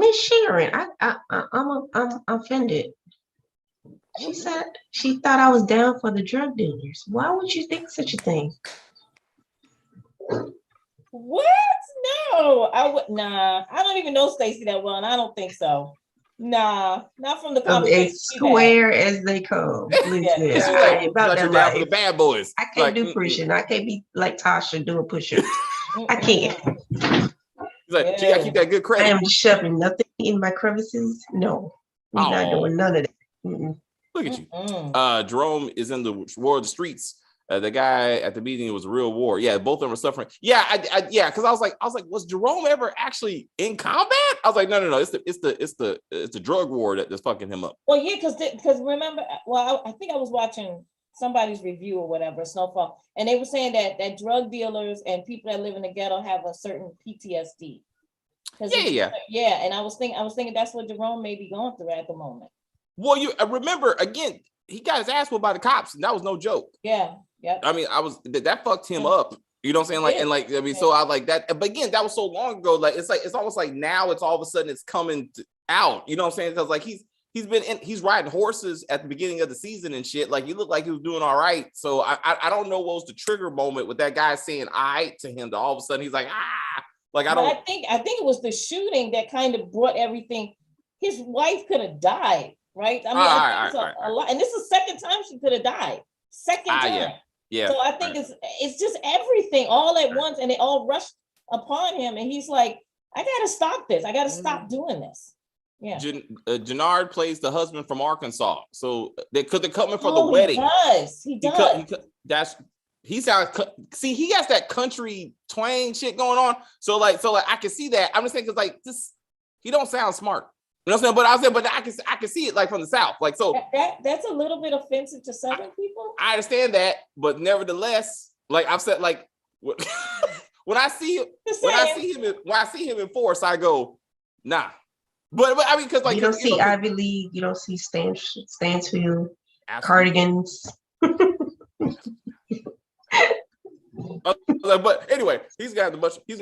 Miss Sharon? I'm offended. She said she thought I was down for the drug dealers. Why would you think such a thing? What? No, I would. Nah, I don't even know Stacey that well, and I don't think so. Nah, not from the conversation. As square as they come. About that the bad boys. I can't do pushing. I can't be like Tasha doing push-ups. I can't. He's like, she gotta keep that good credit. I am shoving nothing in my crevices. No, we're not doing none of that. Mm-mm. Look at you. Jerome is in the war of the streets. The guy at the meeting, it was a real war. Yeah, both of them were suffering. Yeah, because I was like, was Jerome ever actually in combat? I was like, no. It's the drug war that's fucking him up. Well, yeah, because remember, I think I was watching somebody's review or whatever, Snowfall, and they were saying that drug dealers and people that live in the ghetto have a certain PTSD. Yeah. And I was thinking that's what Jerome may be going through at the moment. Well, you remember again, he got his ass whooped by the cops, and that was no joke. Yeah. I mean, that fucked him up. You know what I'm saying? Like, and like, I mean, so I like that. But again, that was so long ago. Like, it's almost like now it's all of a sudden it's coming out. You know what I'm saying? Because like he's riding horses at the beginning of the season and shit. Like, he looked like he was doing all right. So I don't know what was the trigger moment with that guy saying "I" to him. To all of a sudden he's like, ah. Like, I don't. I think it was the shooting that kind of brought everything. His wife could have died, right? I mean, I think a lot. And this is the second time she could have died. Second time. Yeah. So I think it's just everything all at once, and they all rushed upon him, and he's like, I gotta stop this. I gotta stop doing this. Yeah. Jannard plays the husband from Arkansas, so they're coming for the wedding. He does. He has that country twang shit going on. So like I can see that. I'm just saying because like this, he don't sound smart. You know what I'm saying? But I can see it like from the South. Like, so that's a little bit offensive to Southern people. I understand that, but nevertheless, like I've said, like when I see him in force, I go, nah. But I mean, because like you don't see Ivy League, you don't see Stansfield, cardigans. But anyway, he's gonna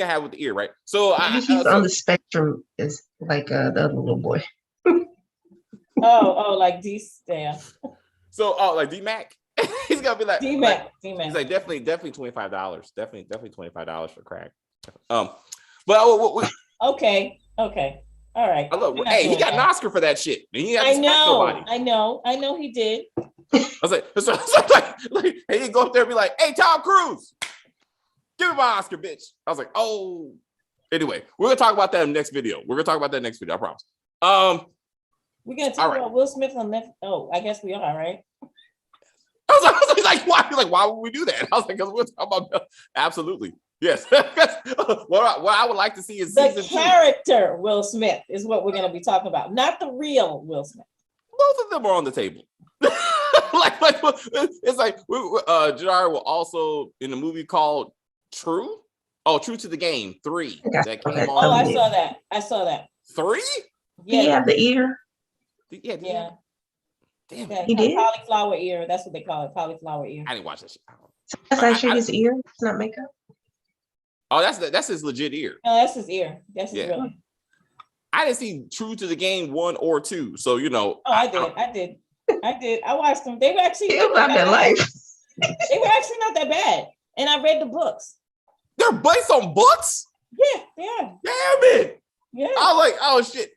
have with the ear, right? So he's on the spectrum is like the other little boy. like D. Yeah. So like D-Mac, he's gonna be like D-Mac. He's like definitely $25. Definitely $25 for crack. But okay. All right. Hey, he got an Oscar for that shit. I know he did. I was like, like, hey, you go up there and be like, hey, Tom Cruise, give me my Oscar, bitch. I was like, oh. Anyway, we're gonna talk about that in the next video. I promise. We're gonna talk about Will Smith on that. Oh, I guess we are, right? I was like, why? Why would we do that? I was like, because we're talking about absolutely. Yes. what I would like to see is the character Will Smith is what we're gonna be talking about, not the real Will Smith. Both of them are on the table. like it's like Jannard will also in a movie called True to the Game 3 that came on. I saw that 3. Yeah, the ear. Yeah. Damn, he did cauliflower ear. That's what they call it, cauliflower ear. I didn't watch that shit. That's actually his ear. It's not makeup. Oh, that's his legit ear. No, that's his ear. That's his real. I didn't see True to the Game 1 or 2, so you know. Oh, I did. I watched them. They were actually about their life. They were actually not that bad, and I read the books. They're based on books. Yeah, they are. Damn it. Yeah. I was like, oh shit.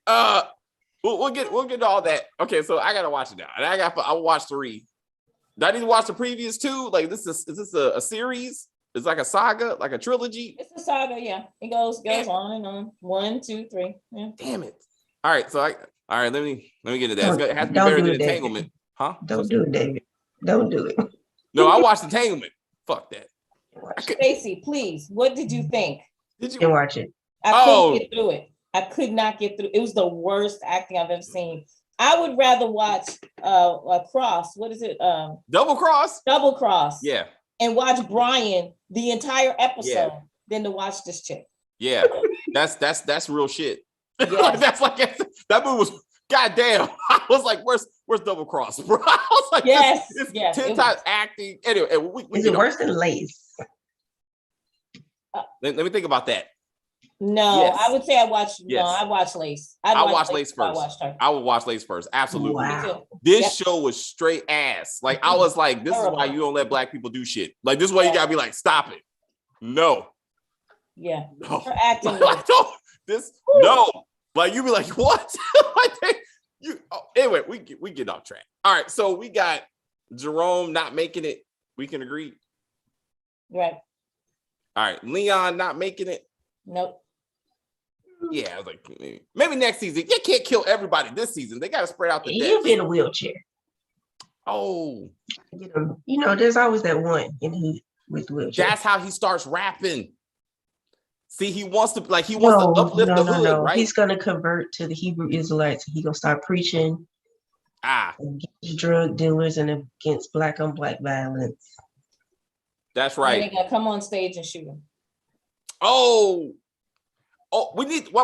We'll get to all that. Okay, so I gotta watch it now, and I'll watch 3. Do I need to watch the previous 2? Like, is this a series? It's like a saga, like a trilogy. It's a saga, yeah. It goes on and on. 1, 2, 3. Yeah. Damn it! All right, so let me get into that. It has to be better than Entanglement, huh? Don't do it, David. Don't do it. No, I watched Entanglement. Fuck that. Stacey, please. What did you think? Did you watch it? I couldn't get through it. I could not get through. It was the worst acting I've ever seen. I would rather watch Cross. What is it? Double Cross. Double Cross. Yeah. And watch Brian the entire episode than to watch this chick. Yeah, that's real shit. Yes. That's like that movie was goddamn. I was like, where's Double Cross, bro? I was like, yes, 10 times acting. Anyway, is it worse than Lace? Let me think about that. No, yes. I would say I watched. Yes. No, I watched Lace. I watched Lace first. I would watch Lace first. Absolutely. Wow. This show was straight ass. Like I was like, this is why you don't let black people do shit. Like this is why you gotta be like, stop it. No. Yeah. No. Her acting. No. Like you be like, what? Anyway, we get off track. All right, so we got Jerome not making it. We can agree. Right. All right, Leon not making it. Nope. Yeah, I was like, maybe next season. You can't kill everybody this season. They got to spread out the deaths. He'll be in a wheelchair. Oh. You know, there's always that one with wheelchair. That's how he starts rapping. See, he wants to uplift the hood, right? He's going to convert to the Hebrew Israelites. He's going to start preaching against drug dealers and against black on black violence. That's right. And they're going to come on stage and shoot him.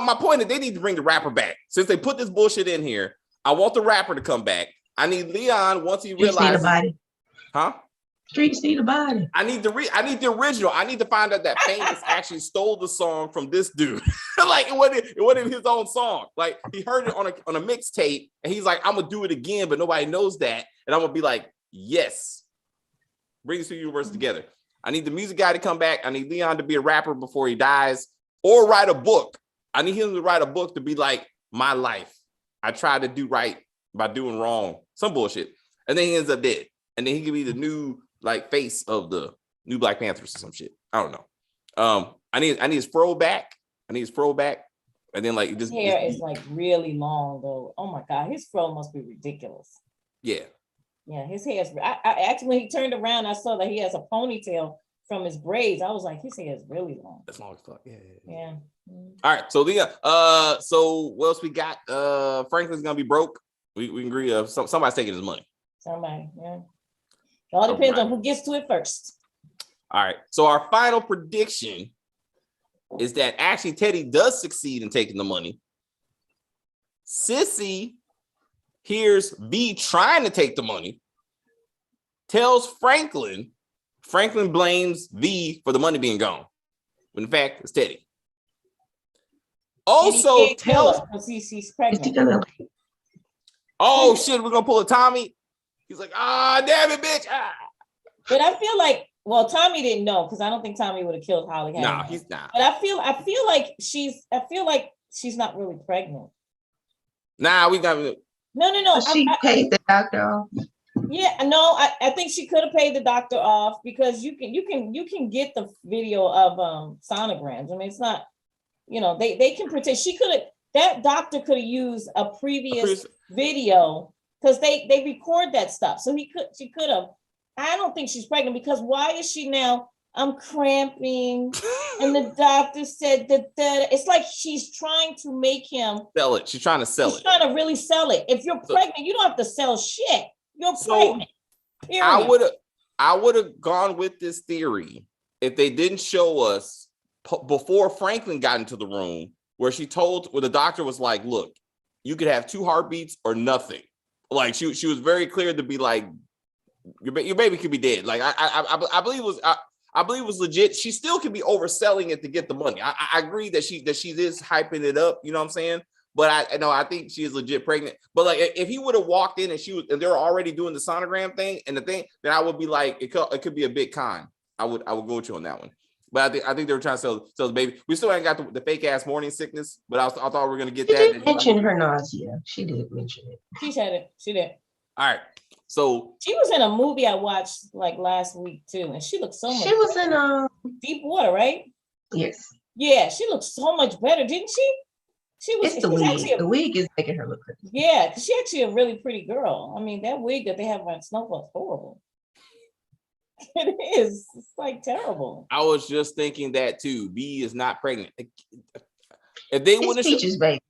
My point is they need to bring the rapper back. Since they put this bullshit in here, I want the rapper to come back. I need Leon once he Streets need a realizes, body. huh? Streets need a body. I need the original. I need to find out that Famous actually stole the song from this dude. Like it wasn't his own song. Like he heard it on a mixtape, and he's like, I'm gonna do it again, but nobody knows that. And I'm gonna be like, yes, bring the two universes together. I need the music guy to come back. I need Leon to be a rapper before he dies, or write a book. I need him to write a book to be like, my life. I tried to do right by doing wrong, some bullshit, and then he ends up dead. And then he can be the new like face of the new Black Panthers or some shit. I don't know. I need his fro back. And then like his hair is like really long though. Oh my god, his fro must be ridiculous. Yeah. Yeah, his hair is. I actually, when he turned around, I saw that he has a ponytail from his braids. I was like, his hair is really long. That's long as fuck. Yeah. All right, so so what else we got? Franklin's gonna be broke. We can agree. Somebody's taking his money. Somebody, yeah. It all depends on who gets to it first. All right. So our final prediction is that actually Teddy does succeed in taking the money. Sissy hears V trying to take the money, tells Franklin. Franklin blames V for the money being gone, when in fact it's Teddy. Also tells he's pregnant. Oh shit, we're gonna pull a Tommy. He's like, damn it, bitch. But I feel like, well, Tommy didn't know because I don't think Tommy would have killed Holly. No, he's not. But I feel like she's not really pregnant. Nah, we got No. She paid the doctor off. Yeah, no, I think she could have paid the doctor off because you can get the video of sonograms. I mean, it's not, they can pretend that doctor could have used a previous video because they record that stuff. So she could have. I don't think she's pregnant because why is she now? I'm cramping, and the doctor said that it's like she's trying to make him sell it. She's trying to sell it. She's trying to really sell it. If you're pregnant, you don't have to sell shit. You're pregnant. Period. I would have gone with this theory if they didn't show us before Franklin got into the room where the doctor was like, look, you could have 2 heartbeats or nothing. Like she was very clear to be like, your baby could be dead. Like I believe it was legit. She still could be overselling it to get the money. I agree that she is hyping it up. You know what I'm saying? But I think she is legit pregnant. But like if he would have walked in and they're already doing the sonogram thing and the thing, then I would be like, it could be a big con. I would go with you on that one. But I think they were trying to sell the baby. We still ain't got the fake ass morning sickness, but I thought we were gonna get that. She did mention her nausea. She did mention it. She said it. She did. All right. So she was in a movie I watched like last week too, and she looked so much. She was in Deep Water, right? Yes. Yeah, she looked so much better, didn't she? It's the wig. The wig is making her look good. Yeah, because she's actually a really pretty girl. I mean, that wig that they have on Snowfall is horrible. It is. It's like terrible. I was just thinking that too. B is not pregnant. If they want to Peaches, baby.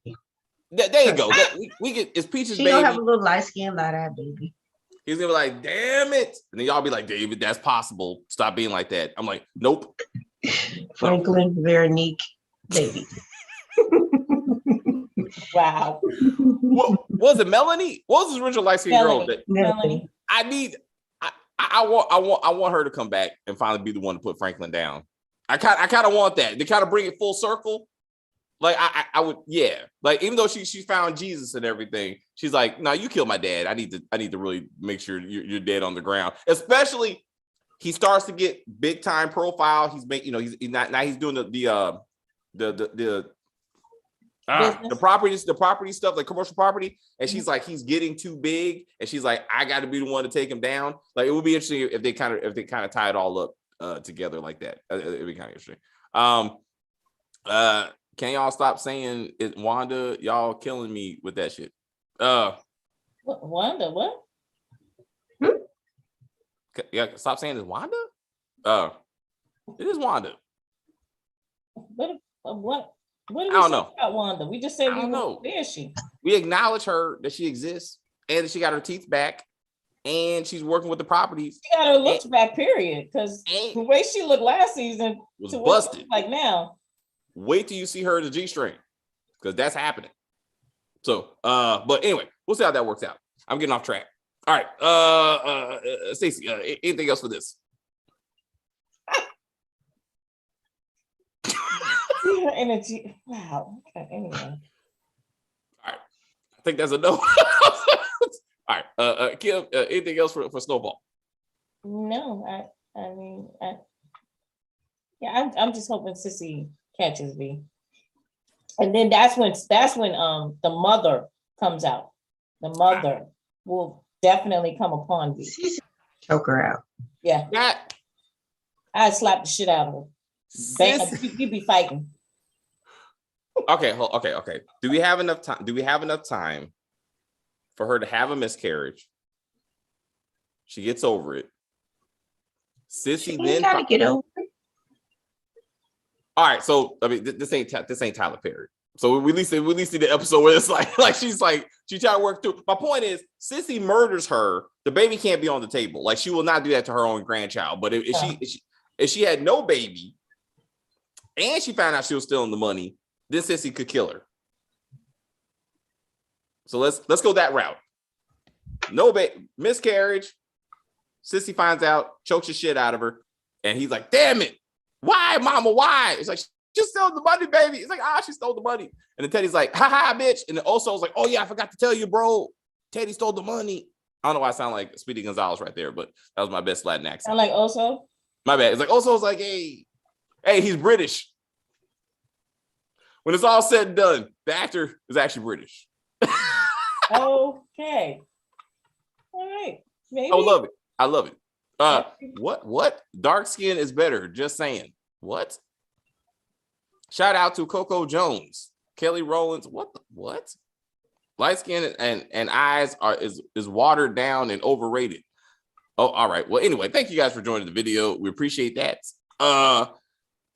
There you go. We get it's Peaches, she baby. She gonna have a little light skin, light-eyed baby. He's gonna be like, damn it. And then y'all be like, David, that's possible. Stop being like that. I'm like, nope. Franklin, Veronique, baby. Wow. What was it, Melanie? What was the original light skin girl? Melanie. I want her to come back and finally be the one to put Franklin down. I kind of want that. They kind of bring it full circle. Like I would, yeah. Like even though she found Jesus and everything, she's like, no, you killed my dad. I need to really make sure you're dead on the ground. Especially, he starts to get big time profile. He's making, he's doing the property stuff, like commercial property, and she's like, he's getting too big, and she's like, I got to be the one to take him down. Like it would be interesting if they kind of tie it all up together like that. It'd be kind of interesting. Can y'all stop saying it, Wanda? Y'all killing me with that shit. Wanda, what? Yeah, stop saying it's Wanda. It is Wanda. What do we I don't say know about Wanda? We just said where is she? We acknowledge her that she exists and that she got her teeth back and she's working with the properties. She got her looks back, period. Because the way she looked last season was to busted. Like now. Wait till you see her in the G-string, because that's happening. So, but anyway, we'll see how that works out. I'm getting off track. All right, Stacey, anything else for this? Your energy. Wow. Okay. Anyway. All right, I think that's a no. All right, Kim, anything else for Snowfall? No, I mean, I'm just hoping Sissy catches me, and then that's when the mother comes out. The mother will definitely come upon me. Choke her out. Yeah, I slap the shit out of her. You be fighting. Okay. Do we have enough time? Do we have enough time for her to have a miscarriage? She gets over it. Sissy then gotta get over it. All right, so I mean, this ain't Tyler Perry. So we at least see the episode where it's like she trying to work through. My point is, Sissy murders her. The baby can't be on the table. Like, she will not do that to her own grandchild. But if she had no baby, and she found out she was stealing the money, then Sissy could kill her. So let's go that route. No miscarriage. Sissy finds out, chokes the shit out of her, and he's like, "Damn it! Why, mama? Why?" It's like, "She stole the money, baby." It's like, she stole the money. And then Teddy's like, "Ha ha, bitch." And then Oso's like, "Oh yeah, I forgot to tell you, bro. Teddy stole the money." I don't know why I sound like Speedy Gonzalez right there, but that was my best Latin accent. Sound like Oso? My bad. It's like Oso's like, hey, he's British. When it's all said and done, the actor is actually British. Okay. All right. Maybe. I love it. I love it. What? Dark skin is better. Just saying. What? Shout out to Coco Jones, Kelly Rowlands. What? Light skin and eyes is watered down and overrated. Oh, all right. Well, anyway, thank you guys for joining the video. We appreciate that.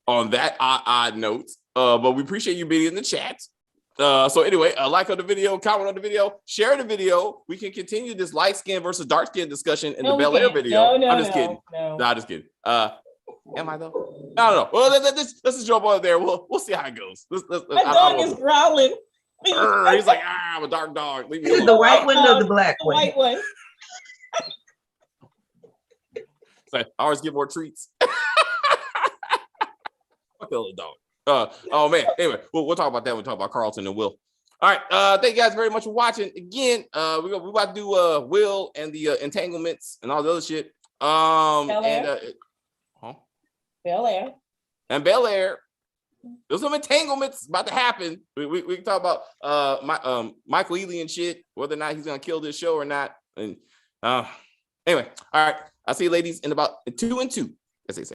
On that odd note, but we appreciate you being in the chat. So anyway, like on the video, comment on the video, share the video. We can continue this light skin versus dark skin discussion in the Bel Air video. No, I'm just kidding. No, I'm just kidding. Am I though? I don't know. Well, let's just jump on there. We'll see how it goes. My dog is growling. He's like, I'm a dark dog. Leave me alone. The white one or the black one? The white one. So I always get more treats. Fuck that little dog. Oh man. Anyway, we'll talk about that. We'll talk about Carlton and Will. All right. Thank you guys very much for watching. Again, we about to do Will and the entanglements and all the other shit. Bel Air. Bel Air. And Bel Air. There's some entanglements about to happen. We can talk about Michael Ealy and shit, whether or not he's gonna kill this show or not. And anyway, all right. I'll see you ladies in about 2 and 2, as they say.